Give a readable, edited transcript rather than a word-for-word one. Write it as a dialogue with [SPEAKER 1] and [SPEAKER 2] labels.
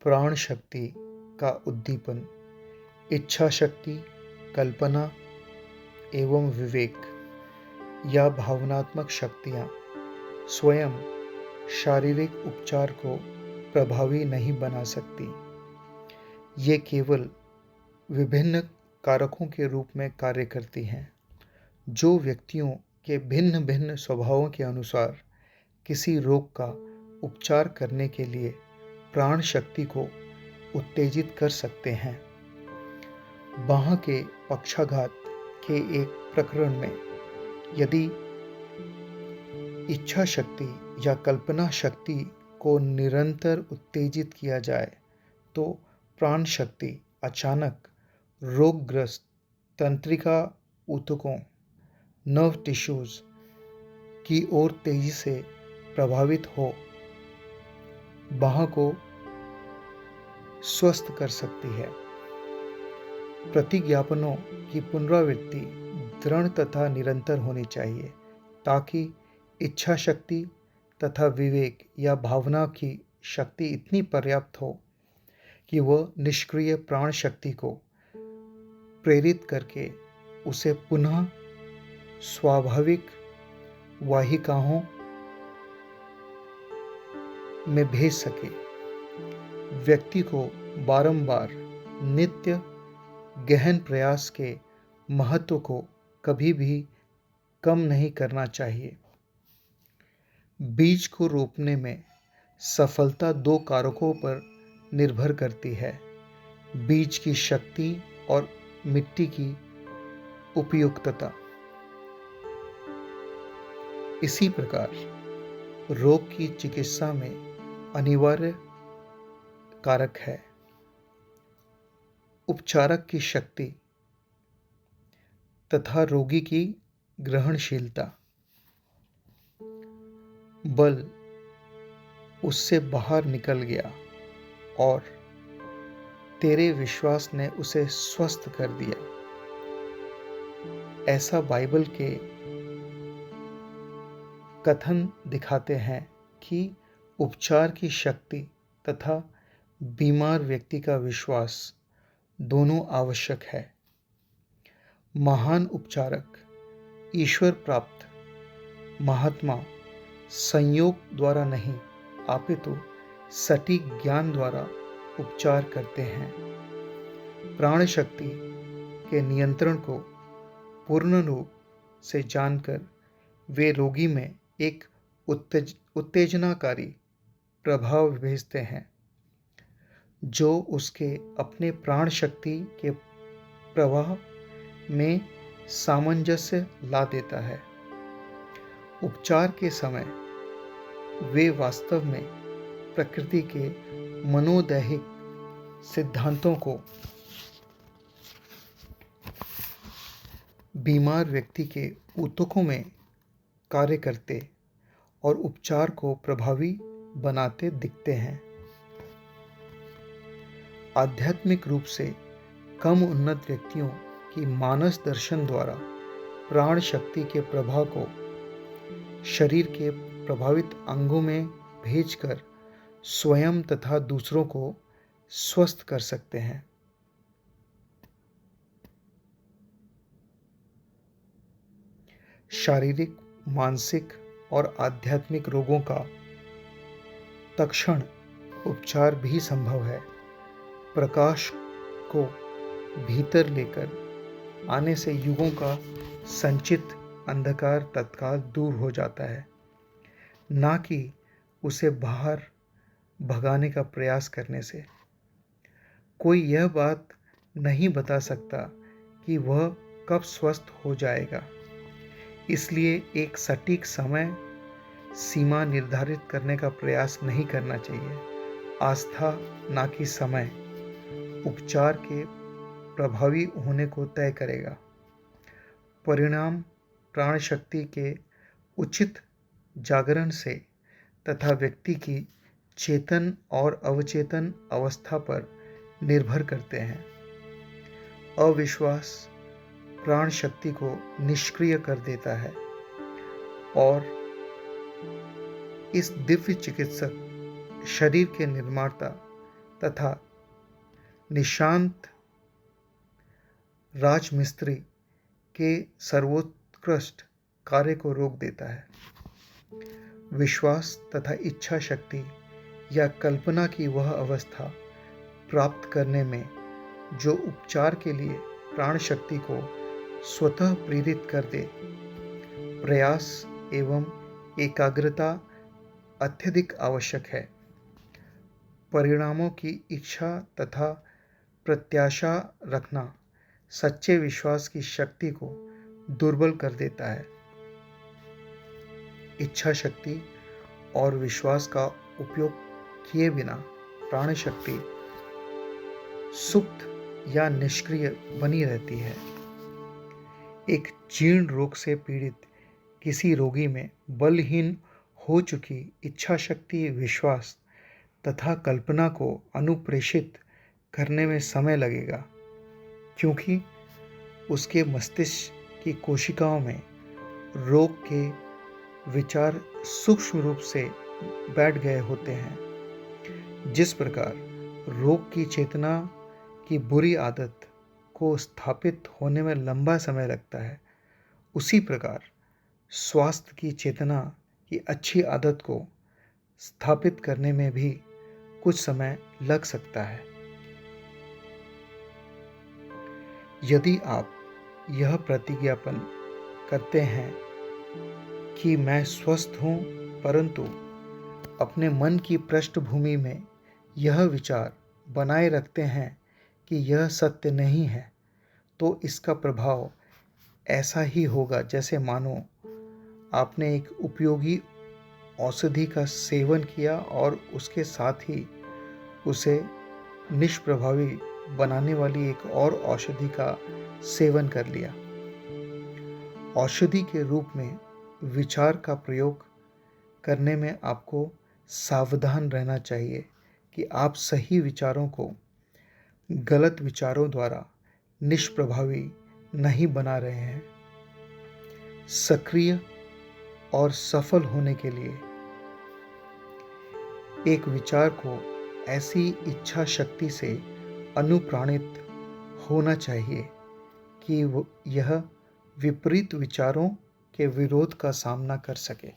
[SPEAKER 1] प्राण शक्ति का उद्दीपन, इच्छा शक्ति, कल्पना एवं विवेक या भावनात्मक शक्तियाँ स्वयं शारीरिक उपचार को प्रभावी नहीं बना सकती। ये केवल विभिन्न कारकों के रूप में कार्य करती हैं, जो व्यक्तियों के भिन्न भिन्न स्वभावों के अनुसार किसी रोग का उपचार करने के लिए प्राण शक्ति को उत्तेजित कर सकते हैं। बाह के पक्षाघात के एक प्रकरण में यदि इच्छा शक्ति या कल्पना शक्ति को निरंतर उत्तेजित किया जाए तो प्राण शक्ति अचानक रोगग्रस्त तंत्रिका ऊतकों नर्व टिश्यूज की ओर तेजी से प्रभावित हो बाह को स्वस्थ कर सकती है। प्रतिज्ञापनों की पुनरावृत्ति दृढ़ तथा निरंतर होनी चाहिए ताकि इच्छा शक्ति तथा विवेक या भावना की शक्ति इतनी पर्याप्त हो कि वह निष्क्रिय प्राण शक्ति को प्रेरित करके उसे पुनः स्वाभाविक वाहिकाओं में भेज सके। व्यक्ति को बारंबार नित्य गहन प्रयास के महत्व को कभी भी कम नहीं करना चाहिए। बीज को रोपने में सफलता 2 कारकों पर निर्भर करती है: बीज की शक्ति और मिट्टी की उपयुक्तता। इसी प्रकार रोग की चिकित्सा में अनिवार्य कारक है उपचारक की शक्ति तथा रोगी की ग्रहणशीलता। बल उससे बाहर निकल गया और तेरे विश्वास ने उसे स्वस्थ कर दिया। ऐसा बाइबल के कथन दिखाते हैं कि उपचार की शक्ति तथा बीमार व्यक्ति का विश्वास दोनों आवश्यक है। महान उपचारक ईश्वर प्राप्त महात्मा संयोग द्वारा नहीं अपितु सटीक ज्ञान द्वारा उपचार करते हैं। प्राण शक्ति के नियंत्रण को पूर्ण रूप से जानकर वे रोगी में एक उत्तेजनाकारी प्रभाव भेजते हैं जो उसके अपने प्राण शक्ति के प्रवाह में सामंजस्य ला देता है। उपचार के समय वे वास्तव में प्रकृति के मनोदैहिक सिद्धांतों को बीमार व्यक्ति के ऊतकों में कार्य करते और उपचार को प्रभावी बनाते दिखते हैं। आध्यात्मिक रूप से कम उन्नत व्यक्तियों की मानस दर्शन द्वारा प्राण शक्ति के प्रभाव को शरीर के प्रभावित अंगों में भेजकर स्वयं तथा दूसरों को स्वस्थ कर सकते हैं। शारीरिक, मानसिक और आध्यात्मिक रोगों का तत्क्षण उपचार भी संभव है। प्रकाश को भीतर लेकर आने से युगों का संचित अंधकार तत्काल दूर हो जाता है, ना कि उसे बाहर भगाने का प्रयास करने से। कोई यह बात नहीं बता सकता कि वह कब स्वस्थ हो जाएगा, इसलिए एक सटीक समय सीमा निर्धारित करने का प्रयास नहीं करना चाहिए। आस्था ना कि समय उपचार के प्रभावी होने को तय करेगा। परिणाम प्राण शक्ति के उचित जागरण से तथा व्यक्ति की चेतन और अवचेतन अवस्था पर निर्भर करते हैं। अविश्वास प्राण शक्ति को निष्क्रिय कर देता है और इस दिव्य चिकित्सक शरीर के निर्माता तथा निशांत राजमिस्त्री के सर्वोत्कृष्ट कार्य को रोक देता है। विश्वास तथा इच्छा शक्ति या कल्पना की वह अवस्था प्राप्त करने में जो उपचार के लिए प्राण शक्ति को स्वतः प्रेरित कर दे, प्रयास एवं एकाग्रता अत्यधिक आवश्यक है। परिणामों की इच्छा तथा प्रत्याशा रखना सच्चे विश्वास की शक्ति को दुर्बल कर देता है। इच्छा शक्ति और विश्वास का उपयोग किए बिना प्राण शक्ति सुप्त या निष्क्रिय बनी रहती है। एक जीर्ण रोग से पीड़ित किसी रोगी में बलहीन हो चुकी इच्छा शक्ति, विश्वास तथा कल्पना को अनुप्रेषित करने में समय लगेगा, क्योंकि उसके मस्तिष्क की कोशिकाओं में रोग के विचार सूक्ष्म रूप से बैठ गए होते हैं। जिस प्रकार रोग की चेतना की बुरी आदत को स्थापित होने में लंबा समय लगता है, उसी प्रकार स्वास्थ्य की चेतना की अच्छी आदत को स्थापित करने में भी कुछ समय लग सकता है। यदि आप यह प्रतिज्ञापन करते हैं कि मैं स्वस्थ हूँ, परंतु अपने मन की पृष्ठभूमि में यह विचार बनाए रखते हैं कि यह सत्य नहीं है, तो इसका प्रभाव ऐसा ही होगा जैसे मानो आपने एक उपयोगी औषधि का सेवन किया और उसके साथ ही उसे निष्प्रभावी बनाने वाली एक और औषधि का सेवन कर लिया। औषधि के रूप में विचार का प्रयोग करने में आपको सावधान रहना चाहिए कि आप सही विचारों को गलत विचारों द्वारा निष्प्रभावी नहीं बना रहे हैं। सक्रिय और सफल होने के लिए एक विचार को ऐसी इच्छा शक्ति से अनुप्राणित होना चाहिए कि यह विपरीत विचारों के विरोध का सामना कर सके।